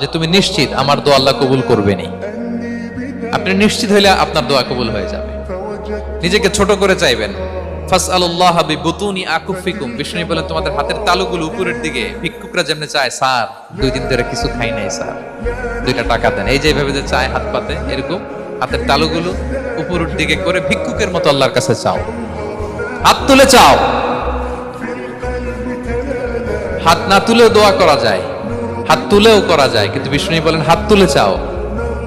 যে তুমি নিশ্চিত আমার দোয়া আল্লাহ কবুল করবেনই। আপনি নিশ্চিত হইলে আপনার দোয়া কবুল হয়ে যাবে। নিজেকে ছোট করে চাইবেন। ফাসআলুল্লাহ বিবুতুনি আকুফিকুম, বিষ্ণু বলেন তোমাদের হাতের তালুগুলো উপরের দিকে। ভিক্ষুকরা যেমনি চায়, স্যার 2 দিন ধরে কিছু খাই নাই স্যার, 2টা টাকা দেন, এই যে এইভাবে যে চায় হাত পাতে, এরকম হাতের তালুগুলো উপরের দিকে করে ভিক্ষুকের মতো আল্লাহর কাছে চাও। হাত তুলে চাও, হাত না তুলেও দোয়া করা যায়, হাত তুলেও করা যায়, কিন্তু বিষ্ণু বলেন হাত তুলে চাও।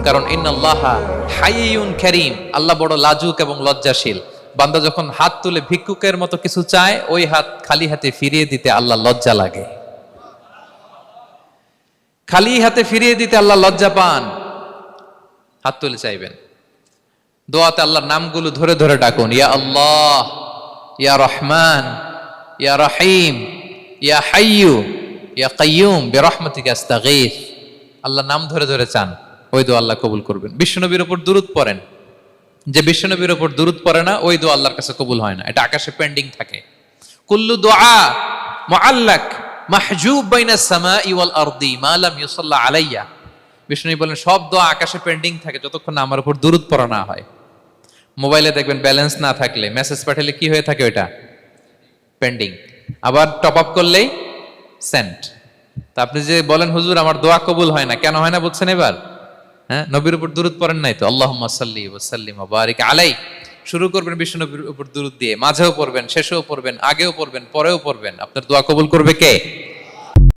কারণ ইন্নাল্লাহা হাইয়ুন কারীম, আল্লাহ বড় লাজুক এবং লজ্জাশীল। বান্দা যখন হাত তুলে ভিক্ষুকের মতো কিছু চায়, ওই হাত খালি হাতে ফিরিয়ে দিতে আল্লাহ লজ্জা লাগে। খালি হাতে ফিরিয়ে দিতে আল্লাহ লজ্জা পান। হাত তুলে চাইবেন। দোয়াতে আল্লাহর নামগুলো ধরে ধরে ডাকুন। ইয়া আল্লাহ, ইয়া রহমান, ইয়া রহিম, ইয়া হাইয়ু, ইয়া কাইয়ুম বিরহমাতিকা আস্তাগীথ। আল্লাহর নাম ধরে ধরে চান, ওই দোয়া আল্লাহ কবুল করবেন। বিশ্বনবীর উপর দুরূদ পড়েন। যে বিশ্বনবীর উপর দুরূদ পড়ে না, ওই দোয়া আল্লাহর কাছে কবুল হয় না, এটা আকাশে পেন্ডিং থাকে। কুল্লু দুআ মুআল্লাক মাহজুব বাইনাস সামাই ওয়াল আরদি মা লাম ইউসাল্লা আলাইয়া। বিষ্ণু বলেন সব দোয়া আকাশে পেন্ডিং থাকে যতক্ষণ না আমার উপর দুরূদ পড়া না হয়। মোবাইলে দেখবেন ব্যালেন্স না থাকলে মেসেজ পাঠালে কি হয়ে থাকে, ওইটা পেন্ডিং। আবার টপ আপ করলেই সেন্ট। তা আপনি যে বলেন হুজুর আমার দোয়া কবুল হয় না, কেন হয় না বলছেন এবার? হ্যাঁ, নবীর উপর দুরূদ পড়েন নাই তো। আল্লাহুম্মা সাল্লি ওয়া সাল্লিম ওয়া বারিক আলাই। শুরু করবেন বিশ্ব নবীর উপর দুরূদ দিয়ে, মাঝেও পড়বেন, শেষেও পড়বেন, আগেও পড়বেন, পরেও পড়বেন। আপনার দোয়া কবুল করবে কে?